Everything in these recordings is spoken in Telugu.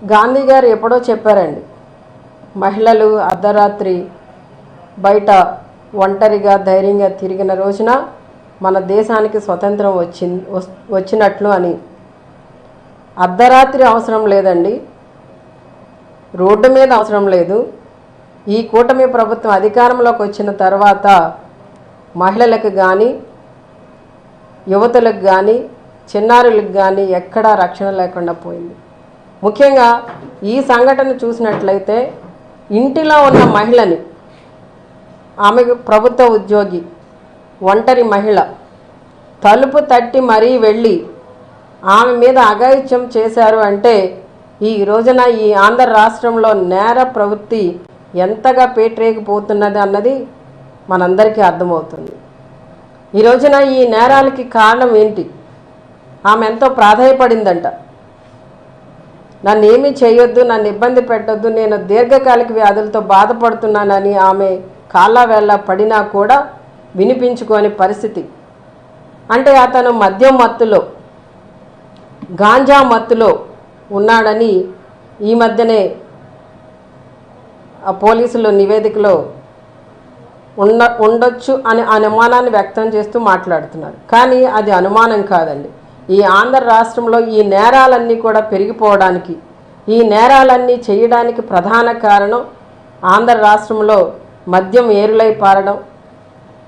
గాంధీ గారు ఎప్పుడో చెప్పారండి, మహిళలు అర్ధరాత్రి బయట ఒంటరిగా ధైర్యంగా తిరిగిన రోజున మన దేశానికి స్వతంత్రం వచ్చినట్లు అని. అర్ధరాత్రి అవసరం లేదండి, రోడ్డు మీద అవసరం లేదు. ఈ కూటమి ప్రభుత్వం అధికారంలోకి వచ్చిన తర్వాత మహిళలకు కానీ, యువతులకు కానీ, చిన్నారులకు కానీ ఎక్కడా రక్షణ లేకుండా పోయింది. ముఖ్యంగా ఈ సంఘటన చూసినట్లయితే ఇంటిలో ఉన్న మహిళని, ఆమె ప్రభుత్వ ఉద్యోగి, ఒంటరి మహిళ, తలుపు తట్టి మరీ వెళ్ళి ఆమె మీద అఘాయిత్యం చేశారు అంటే ఈ రోజున ఈ ఆంధ్ర రాష్ట్రంలో నేర ప్రవృత్తి ఎంతగా పేటరేగిపోతున్నది అన్నది మనందరికీ అర్థమవుతుంది. ఈ రోజున ఈ నేరాలకి కారణం ఏంటి? ఆమె ఎంతో ప్రాధాయపడిందంట, నన్ను ఏమీ చేయొద్దు, నన్ను ఇబ్బంది పెట్టొద్దు, నేను దీర్ఘకాలిక వ్యాధులతో బాధపడుతున్నానని ఆమె కాళ్ళ వేళ్ళ పడినా కూడా వినిపించుకోని పరిస్థితి. అంటే అతను మద్యం మత్తులో, గాంజా మత్తులో ఉన్నాడని ఈ మధ్యనే ఆ పోలీసులు నివేదికలో ఉండొచ్చు అనే అనుమానాన్ని వ్యక్తం చేస్తూ మాట్లాడుతున్నారు. కానీ అది అనుమానం కాదండి. ఈ ఆంధ్ర రాష్ట్రంలో ఈ నేరాలన్నీ కూడా పెరిగిపోవడానికి, ఈ నేరాలన్నీ చేయడానికి ప్రధాన కారణం ఆంధ్ర రాష్ట్రంలో మద్యం ఏరులై పారడం.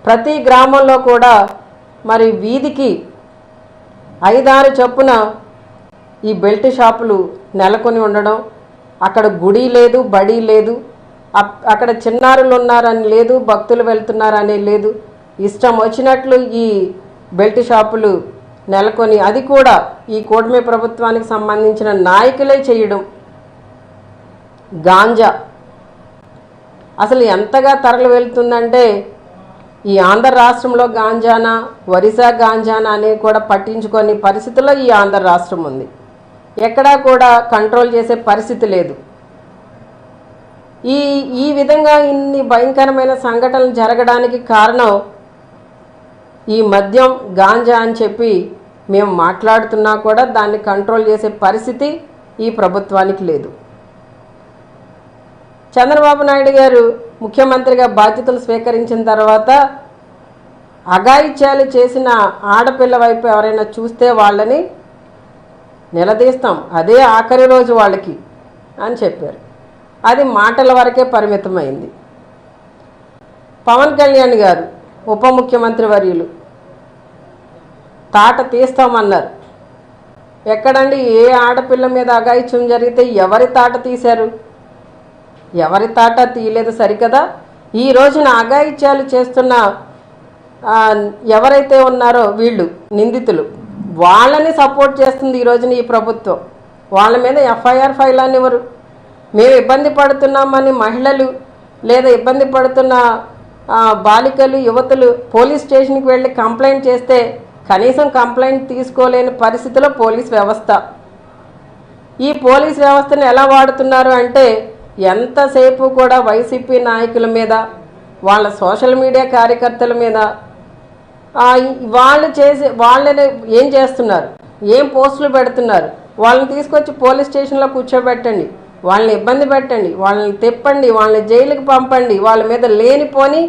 ప్రతి గ్రామంలో కూడా మరి వీధికి 5-6 చొప్పున ఈ బెల్ట్ షాపులు నెలకొని ఉండడం. అక్కడ గుడి లేదు, బడి లేదు, అక్కడ చిన్నారులు ఉన్నారని లేదు, భక్తులు వెళ్తున్నారని లేదు. ఇష్టం వచ్చినట్లు ఈ బెల్ట్ షాపులు నెలకొని, అది కూడా ఈ కూటమి ప్రభుత్వానికి సంబంధించిన నాయకులే చేయడం. గాంజా అసలు ఎంతగా తరలి వెళ్తుందంటే ఈ ఆంధ్ర రాష్ట్రంలో గాంజానా, ఒరిస్సా గాంజానా అని కూడా పట్టించుకొని పరిస్థితుల్లో ఈ ఆంధ్ర రాష్ట్రం ఉంది. ఎక్కడా కూడా కంట్రోల్ చేసే పరిస్థితి లేదు. ఈ విధంగా ఇన్ని భయంకరమైన సంఘటనలు జరగడానికి కారణం ఈ మద్యం, గాంజా అని చెప్పి మేము మాట్లాడుతున్నా కూడా దాన్ని కంట్రోల్ చేసే పరిస్థితి ఈ ప్రభుత్వానికి లేదు. చంద్రబాబు నాయుడు గారు ముఖ్యమంత్రిగా బాధ్యతలు స్వీకరించిన తర్వాత అఘాయిత్యాలు చేసిన ఆడపిల్ల వైపు ఎవరైనా చూస్తే వాళ్ళని నిలదీస్తాం, అదే ఆఖరి రోజు వాళ్ళకి అని చెప్పారు. అది మాటల వరకే పరిమితమైంది. పవన్ కళ్యాణ్ గారు ఉప ముఖ్యమంత్రి వర్యులు తాట తీస్తామన్నారు. ఎక్కడండి? ఏ ఆడపిల్ల మీద అఘాయిత్యం జరిగితే ఎవరి తాట తీశారు? ఎవరి తాట తీయలేదు సరికదా. ఈ రోజున అఘాయిత్యాలు చేస్తున్న ఎవరైతే ఉన్నారో వీళ్ళు నిందితులు, వాళ్ళని సపోర్ట్ చేస్తుంది ఈ రోజున ఈ ప్రభుత్వం. వాళ్ళ మీద ఎఫ్ఐఆర్ ఫైల్ అనివ్వరు. మేము ఇబ్బంది పడుతున్నామని మహిళలు లేదా ఇబ్బంది పడుతున్న బాలికలు, యువతులు పోలీస్ స్టేషన్కి వెళ్ళి కంప్లైంట్ చేస్తే కనీసం కంప్లైంట్ తీసుకోలేని పరిస్థితిలో పోలీస్ వ్యవస్థ. ఈ పోలీస్ వ్యవస్థను ఎలా వాడుతున్నారు అంటే ఎంతసేపు కూడా వైసీపీ నాయకుల మీద, వాళ్ళ సోషల్ మీడియా కార్యకర్తల మీద వాళ్ళని ఏం చేస్తున్నారు, ఏం పోస్టులు పెడుతున్నారు, వాళ్ళని తీసుకొచ్చి పోలీస్ స్టేషన్లో కూర్చోబెట్టండి, వాళ్ళని ఇబ్బంది పెట్టండి, వాళ్ళని తిప్పండి, వాళ్ళని జైలుకి పంపండి, వాళ్ళ మీద లేనిపోని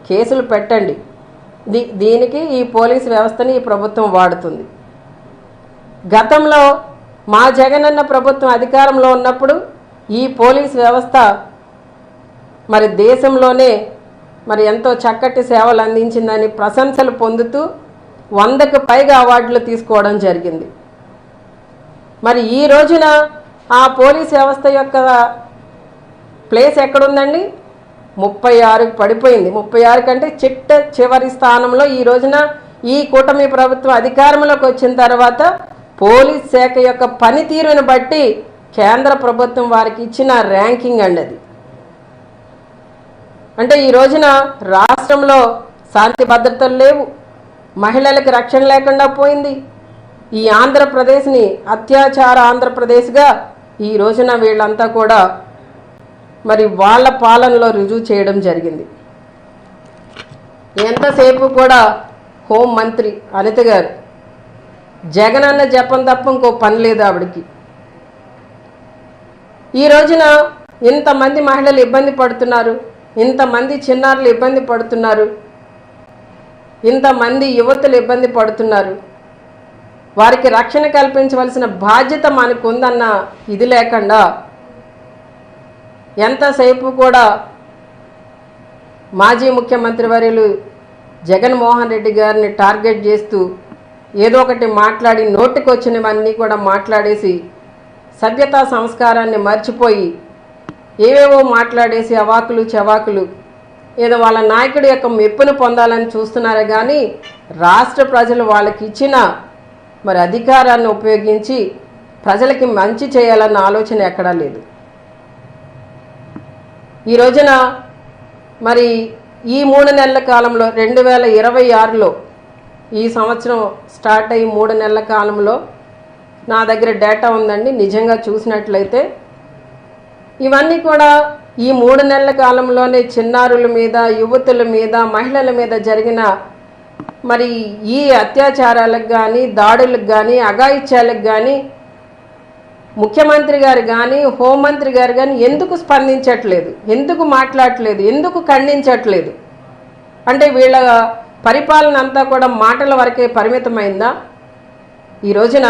కేసులు పెట్టండి. దీనికి ఈ పోలీస్ వ్యవస్థని ఈ ప్రభుత్వం వాడుతుంది. గతంలో మా జగనన్న ప్రభుత్వం అధికారంలో ఉన్నప్పుడు ఈ పోలీస్ వ్యవస్థ మరి దేశంలోనే మరి ఎంతో చక్కటి సేవలు అందించిందని ప్రశంసలు పొందుతూ 100కు పైగా అవార్డులు తీసుకోవడం జరిగింది. మరి ఈ రోజున ఆ పోలీస్ వ్యవస్థ యొక్క ప్లేస్ ఎక్కడుందండి? 36కి పడిపోయింది. 36 కంటే చివరి స్థానంలో ఈ రోజున ఈ కూటమి ప్రభుత్వం అధికారంలోకి వచ్చిన తర్వాత పోలీస్ శాఖ యొక్క పనితీరుని బట్టి కేంద్ర ప్రభుత్వం వారికి ఇచ్చిన ర్యాంకింగ్ అండి అది. అంటే ఈ రోజున రాష్ట్రంలో శాంతి భద్రతలు లేవు, మహిళలకు రక్షణ లేకుండా పోయింది. ఈ ఆంధ్రప్రదేశ్ని అత్యాచార ఆంధ్రప్రదేశ్గా ఈ రోజున వీళ్ళంతా కూడా మరి వాళ్ళ పాలనలో రుజువు చేయడం జరిగింది. ఎంతసేపు కూడా హోం మంత్రి అనిత గారు జగనన్న జపం తప్ప ఇంకో పని లేదు ఆవిడకి. ఈ రోజున ఇంతమంది మహిళలు ఇబ్బంది పడుతున్నారు, ఇంతమంది చిన్నారులు ఇబ్బంది పడుతున్నారు, ఇంతమంది యువతులు ఇబ్బంది పడుతున్నారు. వారికి రక్షణ కల్పించవలసిన బాధ్యత మనకు ఉందన్న ఇది లేకుండా ఎంతసేపు కూడా మాజీ ముఖ్యమంత్రి వర్యులు జగన్మోహన్ రెడ్డి గారిని టార్గెట్ చేస్తూ ఏదో ఒకటి మాట్లాడి నోటికొచ్చినవన్నీ కూడా మాట్లాడేసి సభ్యతా సంస్కారాన్ని మర్చిపోయి ఏవేవో మాట్లాడేసి అవాకులు చవాకులు ఏదో వాళ్ళ నాయకుడి యొక్క మెప్పును పొందాలని చూస్తున్నారే కానీ రాష్ట్ర ప్రజలు వాళ్ళకి ఇచ్చిన మరి అధికారాన్ని ఉపయోగించి ప్రజలకి మంచి చేయాలన్న ఆలోచన ఎక్కడా లేదు. ఈ రోజున మరి ఈ 3 నెలల కాలంలో 2026లో ఈ సంవత్సరం స్టార్ట్ అయ్యి 3 నెలల కాలంలో నా దగ్గర డేటా ఉందండి. నిజంగా చూసినట్లయితే ఇవన్నీ కూడా ఈ 3 నెలల కాలంలోనే చిన్నారుల మీద, యువతుల మీద, మహిళల మీద జరిగిన మరి ఈ అత్యాచారాలకు కానీ, దాడులకు కానీ, అఘాయిత్యాలకు కానీ ముఖ్యమంత్రి గారు కానీ, హోంమంత్రి గారు కానీ ఎందుకు స్పందించట్లేదు, ఎందుకు మాట్లాడట్లేదు, ఎందుకు ఖండించట్లేదు? అంటే వీళ్ళ పరిపాలన అంతా కూడా మాటల వరకే పరిమితమైందా? ఈ రోజున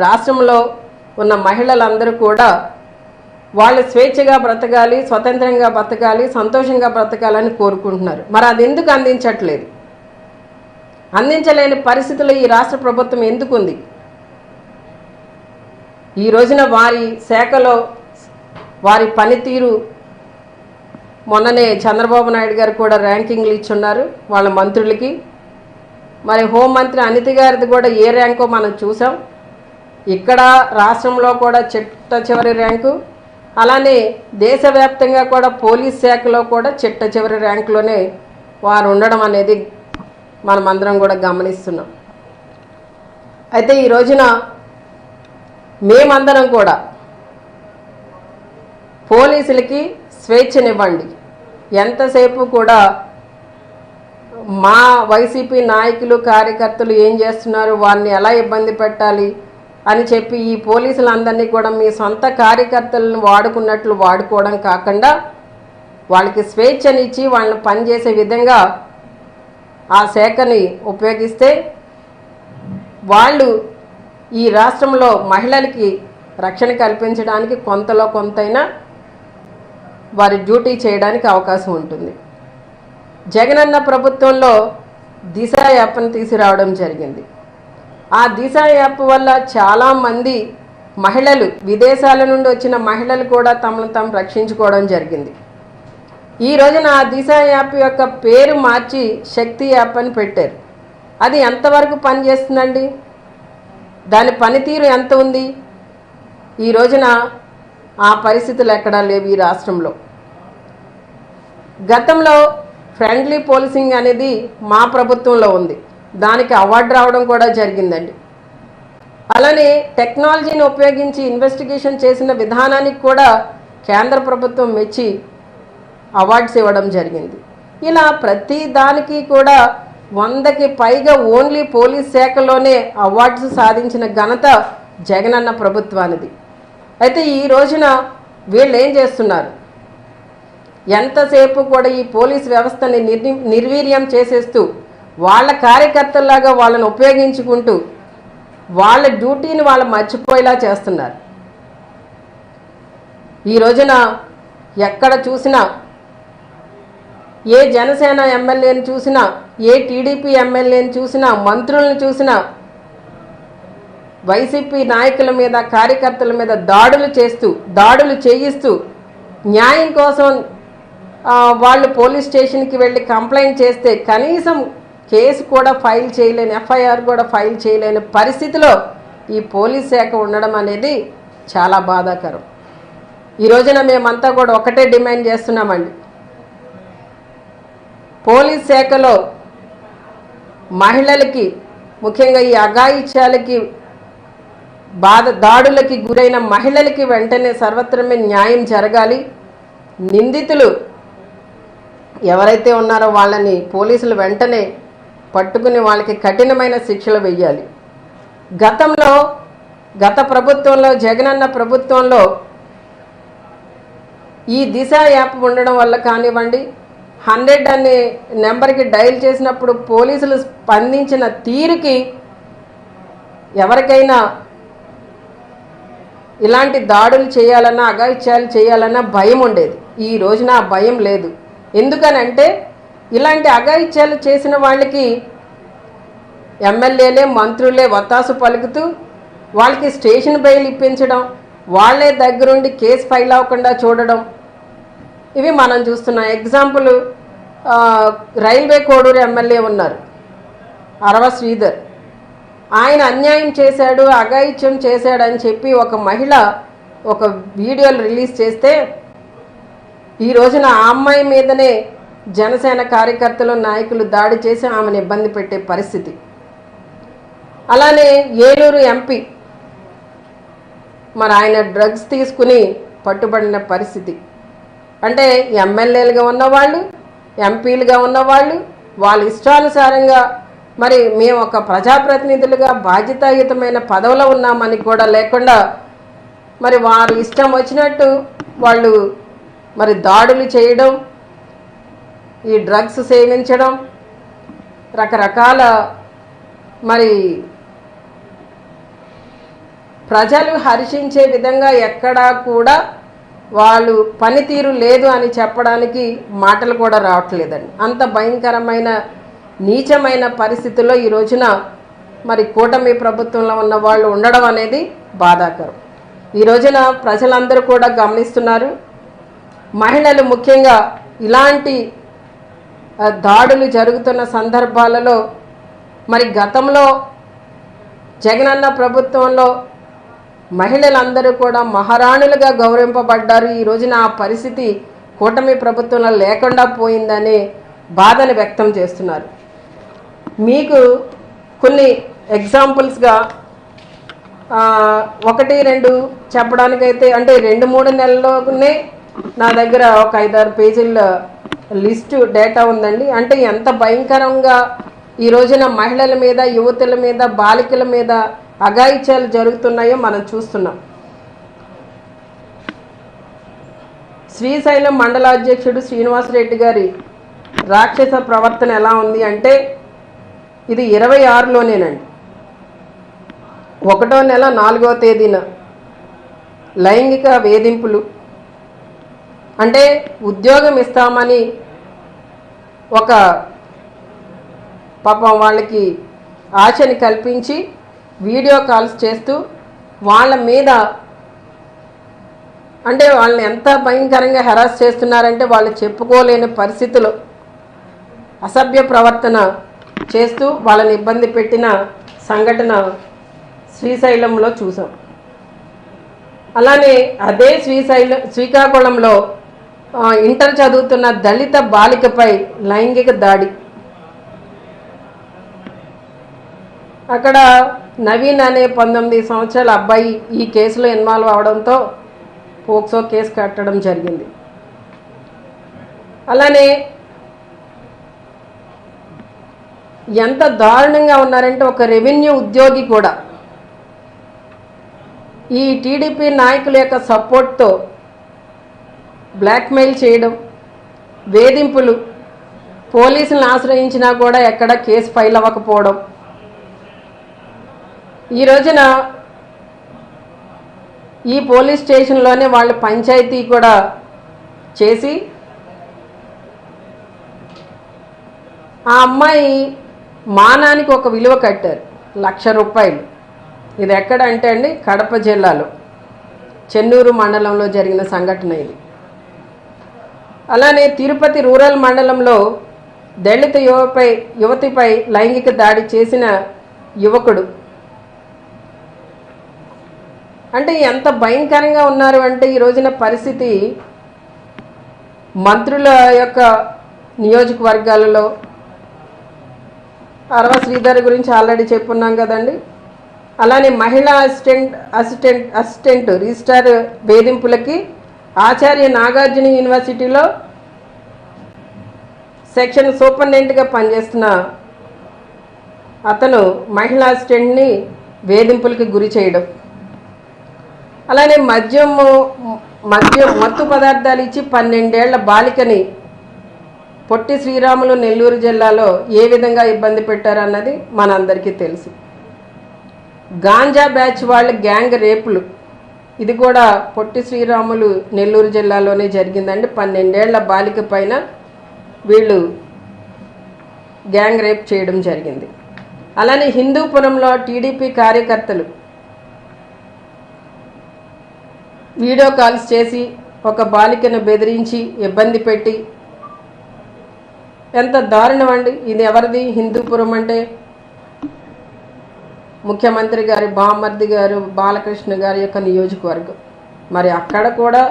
రాష్ట్రంలో ఉన్న మహిళలందరూ కూడా వాళ్ళు స్వేచ్ఛగా బ్రతకాలి, స్వతంత్రంగా బ్రతకాలి, సంతోషంగా బ్రతకాలని కోరుకుంటున్నారు. మరి అది ఎందుకు అందించట్లేదు? అందించలేని పరిస్థితుల్లో ఈ రాష్ట్ర ప్రభుత్వం ఎందుకుంది? ఈ రోజున వారి శాఖలో వారి పనితీరు మొన్ననే చంద్రబాబు నాయుడు గారు కూడా ర్యాంకింగ్లు ఇచ్చున్నారు వాళ్ళ మంత్రులకి. మరి హోంమంత్రి అనిత గారిది కూడా ఏ ర్యాంకో మనం చూసాం. ఇక్కడ రాష్ట్రంలో కూడా చిట్ట చివరి ర్యాంకు, అలానే దేశవ్యాప్తంగా కూడా పోలీస్ శాఖలో కూడా చిట్ట చివరి ర్యాంకులోనే వారు ఉండడం అనేది మనమందరం కూడా గమనిస్తున్నాం. అయితే ఈ రోజున మేమందరం కూడా పోలీసులకి స్వేచ్ఛనివ్వండి, ఎంతసేపు కూడా మా వైసీపీ నాయకులు కార్యకర్తలు ఏం చేస్తున్నారు, వారిని ఎలా ఇబ్బంది పెట్టాలి అని చెప్పి ఈ పోలీసులందరినీ కూడా మీ సొంత కార్యకర్తలను వాడుకున్నట్లు వాడుకోవడం కాకుండా వాళ్ళకి స్వేచ్ఛనిచ్చి వాళ్ళని పనిచేసే విధంగా ఆ శాఖని ఉపయోగిస్తే వాళ్ళు ఈ రాష్ట్రంలో మహిళలకి రక్షణ కల్పించడానికి కొంతలో కొంతైనా వారి డ్యూటీ చేయడానికి అవకాశం ఉంటుంది. జగనన్న ప్రభుత్వంలో దిశ యాప్ని తీసుకురావడం జరిగింది. ఆ దిశ యాప్ వల్ల చాలామంది మహిళలు, విదేశాల నుండి వచ్చిన మహిళలు కూడా తమను తాము రక్షించుకోవడం జరిగింది. ఈ రోజున ఆ దిశ యాప్ యొక్క పేరు మార్చి శక్తి యాప్ అని పెట్టారు. అది ఎంతవరకు పనిచేస్తుందండి? దాని పనితీరు ఎంత ఉంది? ఈ రోజున ఆ పరిస్థితులు ఎక్కడా లేవు ఈ రాష్ట్రంలో. గతంలో ఫ్రెండ్లీ పోలీసింగ్ అనేది మా ప్రభుత్వంలో ఉంది, దానికి అవార్డు రావడం కూడా జరిగిందండి. అలానే టెక్నాలజీని ఉపయోగించి ఇన్వెస్టిగేషన్ చేసిన విధానానికి కూడా కేంద్ర ప్రభుత్వం మెచ్చి అవార్డ్స్ ఇవ్వడం జరిగింది. ఇలా ప్రతి దానికి కూడా 100కి పైగా ఓన్లీ పోలీస్ శాఖలోనే అవార్డ్స్ సాధించిన ఘనత జగనన్న ప్రభుత్వానిది. అయితే ఈ రోజున వీళ్ళు ఏం చేస్తున్నారు? ఎంతసేపు కూడా ఈ పోలీస్ వ్యవస్థని నిర్వీర్యం చేసేస్తూ వాళ్ళ కార్యకర్తల్లాగా వాళ్ళని ఉపయోగించుకుంటూ వాళ్ళ డ్యూటీని వాళ్ళు మర్చిపోయేలా చేస్తున్నారు. ఈ రోజున ఎక్కడ చూసినా, ఏ జనసేన ఎమ్మెల్యేని చూసినా, ఏ టీడీపీ ఎమ్మెల్యేని చూసినా, మంత్రులను చూసినా వైసీపీ నాయకుల మీద, కార్యకర్తల మీద దాడులు చేయిస్తూ న్యాయం కోసం వాళ్ళు పోలీస్ స్టేషన్కి వెళ్ళి కంప్లైంట్ చేస్తే కనీసం కేసు కూడా ఫైల్ చేయలేని, ఎఫ్ఐఆర్ కూడా ఫైల్ చేయలేని పరిస్థితిలో ఈ పోలీస్ శాఖ ఉండడం అనేది చాలా బాధాకరం. ఈ రోజున మేమంతా కూడా ఒకటే డిమాండ్ చేస్తున్నామండి. పోలీస్ శాఖలో మహిళలకి, ముఖ్యంగా ఈ అఘాయిత్యాలకి, దాడులకి గురైన మహిళలకి వెంటనే సర్వత్రమే న్యాయం జరగాలి. నిందితులు ఎవరైతే ఉన్నారో వాళ్ళని పోలీసులు వెంటనే పట్టుకుని వాళ్ళకి కఠినమైన శిక్షలు వేయాలి. గత ప్రభుత్వంలో, జగనన్న ప్రభుత్వంలో ఈ దిశ యాప్ ఉండడం వల్ల కానివ్వండి, 100 అనే నెంబర్కి డయల్ చేసినప్పుడు పోలీసులు స్పందించిన తీరుకి ఎవరికైనా ఇలాంటి దాడులు చేయాలన్నా, అఘాయిత్యాలు చేయాలన్నా భయం ఉండేది. ఈ రోజున ఆ భయం లేదు. ఎందుకనంటే ఇలాంటి అఘాయిత్యాలు చేసిన వాళ్ళకి ఎమ్మెల్యేలే, మంత్రులే వత్తాసు పలుకుతూ వాళ్ళకి స్టేషన్ బెయిల్ ఇప్పించడం, వాళ్లే దగ్గరుండి కేసు ఫైల్ అవ్వకుండా చూడడం, ఇవి మనం చూస్తున్నాం. ఎగ్జాంపుల్, రైల్వే కోడూరు ఎమ్మెల్యే ఉన్నారు అరవ శ్రీధర్. ఆయన అన్యాయం చేశాడు, అఘాయిత్యం చేశాడని చెప్పి ఒక మహిళ ఒక వీడియోలు రిలీజ్ చేస్తే ఈ రోజున ఆ అమ్మాయి మీదనే జనసేన కార్యకర్తలు, నాయకులు దాడి చేసి ఆమెను ఇబ్బంది పెట్టే పరిస్థితి. అలానే ఏలూరు ఎంపీ, మరి ఆయన డ్రగ్స్ తీసుకుని పట్టుబడిన పరిస్థితి. అంటే ఎమ్మెల్యేలుగా ఉన్నవాళ్ళు, ఎంపీలుగా ఉన్నవాళ్ళు వాళ్ళ ఇష్టానుసారంగా, మరి మేము ఒక ప్రజాప్రతినిధులుగా బాధ్యతాయుతమైన పదవిలో ఉన్నామని కూడా లేకుండా మరి వారు ఇష్టం వచ్చినట్టు వాళ్ళు మరి దాడులు చేయడం, ఈ డ్రగ్స్ సేవించడం, రకరకాల మరి ప్రజలు హర్షించే విధంగా ఎక్కడా కూడా వాళ్ళు పనితీరు లేదు అని చెప్పడానికి మాటలు కూడా రావట్లేదండి. అంత భయంకరమైన నీచమైన పరిస్థితుల్లో ఈ రోజున మరి కూటమి ప్రభుత్వంలో ఉన్న వాళ్ళు ఉండడం అనేది బాధాకరం. ఈ రోజున ప్రజలందరూ కూడా గమనిస్తున్నారు. మహిళలు ముఖ్యంగా ఇలాంటి దాడులు జరుగుతున్న సందర్భాలలో మరి గతంలో జగనన్న ప్రభుత్వంలో మహిళలందరూ కూడా మహారాణులుగా గౌరవింపబడ్డారు. ఈ రోజున ఆ పరిస్థితి కూటమి ప్రభుత్వంలో లేకుండా పోయిందనే బాధను వ్యక్తం చేస్తున్నారు. మీకు కొన్ని ఎగ్జాంపుల్స్గా 1-2 చెప్పడానికైతే, అంటే 2-3 నెలల్లోనే నా దగ్గర ఒక 5-6 పేజీల లిస్టు డేటా ఉందండి. అంటే ఎంత భయంకరంగా ఈ రోజున మహిళల మీద, యువతుల మీద, బాలికల మీద అఘాయిత్యాలు జరుగుతున్నాయో మనం చూస్తున్నాం. శ్రీశైలం మండలాధ్యక్షుడు శ్రీనివాసరెడ్డి గారి రాక్షస ప్రవర్తన ఎలా ఉంది అంటే, ఇది 26లోనేనండి. 1వ నెల 4వ తేదీన లైంగిక వేధింపులు, అంటే ఉద్యోగం ఇస్తామని ఒక పాపం వాళ్ళకి ఆశని కల్పించి వీడియో కాల్స్ చేస్తూ వాళ్ళ మీద, అంటే వాళ్ళని ఎంత భయంకరంగా హెరాస్ చేస్తున్నారంటే వాళ్ళు చెప్పుకోలేని పరిస్థితులు అసభ్య ప్రవర్తన చేస్తూ వాళ్ళని ఇబ్బంది పెట్టిన సంఘటన శ్రీశైలంలో చూసాం. అలానే అదే శ్రీకాకుళంలో ఇంటర్ చదువుతున్న దళిత బాలికపై లైంగిక దాడి. అక్కడ నవీన్ అనే 19 సంవత్సరాల అబ్బాయి ఈ కేసులో ఇన్వాల్వ్ అవడంతో పోక్సో కేసు కట్టడం జరిగింది. అలానే ఎంత దారుణంగా ఉన్నారంటే, ఒక రెవెన్యూ ఉద్యోగి కూడా ఈ టీడీపీ నాయకుల యొక్క సపోర్ట్తో బ్లాక్మెయిల్ చేయడం, వేధింపులు, పోలీసులను ఆశ్రయించినా కూడా ఎక్కడ కేసు ఫైల్ అవ్వకపోవడం. ఈ రోజున ఈ పోలీస్ స్టేషన్లోనే వాళ్ళు పంచాయతీ కూడా చేసి ఆ అమ్మాయి మానానికి ఒక విలువ కట్టారు, ₹1,00,000. ఇది ఎక్కడ అంటే అండి, కడప జిల్లాలో చెన్నూరు మండలంలో జరిగిన సంఘటన ఇది. అలానే తిరుపతి రూరల్ మండలంలో దళిత యువతిపై లైంగిక దాడి చేసిన యువకుడు. అంటే ఎంత భయంకరంగా ఉన్నారు అంటే ఈ రోజున పరిస్థితి. మంత్రుల యొక్క నియోజకవర్గాలలో అరవ శ్రీధర్ గురించి ఆల్రెడీ చెప్పున్నాం కదండి. అలానే మహిళా అసిస్టెంట్ రిజిస్ట్రార్ వేధింపులకి ఆచార్య నాగార్జున యూనివర్సిటీలో సెక్షన్ సూపరింటెండెంట్గా పనిచేస్తున్న అతను మహిళా అసిస్టెంట్ని వేధింపులకి గురి చేయడం. అలానే మత్తు పదార్థాలు ఇచ్చి 12 ఏళ్ల బాలికని పొట్టి శ్రీరాములు నెల్లూరు జిల్లాలో ఏ విధంగా ఇబ్బంది పెట్టారన్నది మనందరికీ తెలుసు. గాంజా బ్యాచ్ వాళ్ళ గ్యాంగ్ రేపులు, ఇది కూడా పొట్టి శ్రీరాములు నెల్లూరు జిల్లాలోనే జరిగిందండి. 12 ఏళ్ల బాలిక పైన వీళ్ళు గ్యాంగ్ రేప్ చేయడం జరిగింది. అలానే హిందూపురంలో టీడీపీ కార్యకర్తలు వీడియో కాల్స్ చేసి ఒక బాలికను బెదిరించి ఇబ్బంది పెట్టి, ఎంత దారుణం అండి ఇది. ఎవరిది హిందూపురం అంటే? ముఖ్యమంత్రి గారి బామర్ది గారు బాలకృష్ణ గారి యొక్క నియోజకవర్గం. మరి అక్కడ కూడా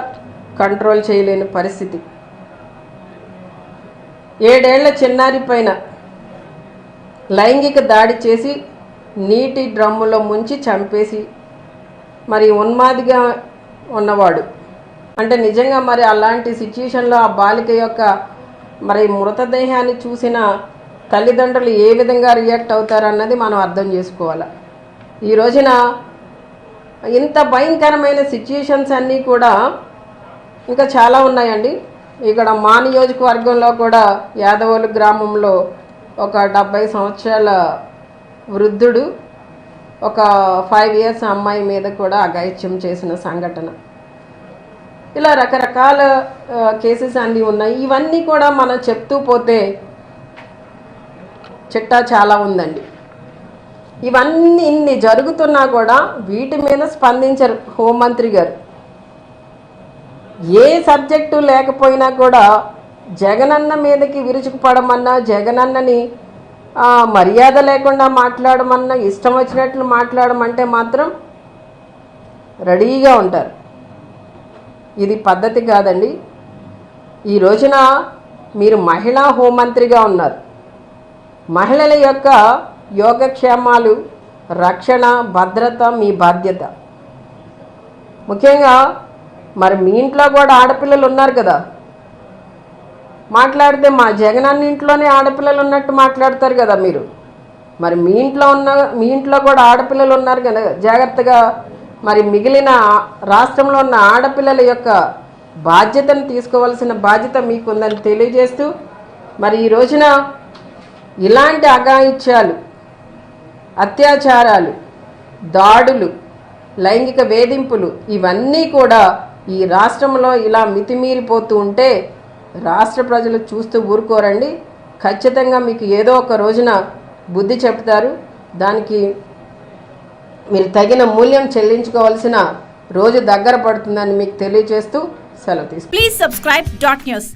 కంట్రోల్ చేయలేని పరిస్థితి. 7 ఏళ్ల చిన్నారి పైన లైంగిక దాడి చేసి నీటి డ్రమ్ములో ముంచి చంపేసి, మరి ఉన్మాదిగా ఉన్నవాడు అంటే నిజంగా మరి అలాంటి సిచ్యుయేషన్లో ఆ బాలిక యొక్క మరి మృతదేహాన్ని చూసిన తల్లిదండ్రులు ఏ విధంగా రియాక్ట్ అవుతారన్నది మనం అర్థం చేసుకోవాలి. ఈ రోజున ఇంత భయంకరమైన సిచ్యుయేషన్స్ అన్నీ కూడా ఇంకా చాలా ఉన్నాయండి. ఇక్కడ మా నియోజకవర్గంలో కూడా యాదవోలు గ్రామంలో ఒక 70 సంవత్సరాల వృద్ధుడు ఒక 5 ఇయర్స్ అమ్మాయి మీద కూడా అఘాయిత్యం చేసిన సంఘటన. ఇలా రకరకాల కేసెస్ అన్నీ ఉన్నాయి. ఇవన్నీ కూడా మనం చెప్తూ పోతే చిట్టా చాలా ఉందండి. ఇవన్నీ ఇన్ని జరుగుతున్నా కూడా వీటి మీద స్పందించరు హోంమంత్రి గారు. ఏ సబ్జెక్టు లేకపోయినా కూడా జగనన్న మీదకి విరుచుకుపడమన్నా, జగనన్నని మర్యాద లేకుండా మాట్లాడమన్నా, ఇష్టం వచ్చినట్లు మాట్లాడమంటే మాత్రం రెడీగా ఉంటారు. ఇది పద్ధతి కాదండి. ఈ రోజున మీరు మహిళా హోంమంత్రిగా ఉన్నారు. మహిళల యొక్క యోగక్షేమాలు, రక్షణ, భద్రత మీ బాధ్యత. ముఖ్యంగా మరి మీ ఇంట్లో కూడా ఆడపిల్లలు ఉన్నారు కదా, మాట్లాడితే మా జగనన్న ఇంట్లోనే ఆడపిల్లలు ఉన్నట్టు మాట్లాడతారు కదా మీరు. మరి మీ ఇంట్లో కూడా ఆడపిల్లలు ఉన్నారు కదా, జాగ్రత్తగా మరి మిగిలిన రాష్ట్రంలో ఉన్న ఆడపిల్లల యొక్క బాధ్యతను తీసుకోవాల్సిన బాధ్యత మీకుందని తెలియజేస్తూ, మరి ఈ రోజున ఇలాంటి అఘాయిత్యాలు, అత్యాచారాలు, దాడులు, లైంగిక వేధింపులు ఇవన్నీ కూడా ఈ రాష్ట్రంలో ఇలా మితిమీరిపోతూ ఉంటే రాష్ట్ర ప్రజలు చూస్తూ ఊరుకోరండి. ఖచ్చితంగా మీకు ఏదో ఒక రోజున బుద్ధి చెప్తారు. దానికి మీరు తగిన మూల్యం చెల్లించుకోవాల్సిన రోజు దగ్గర పడుతుందని మీకు తెలియజేస్తూ సెలవు తీసుకుంటాను. Please subscribe .news.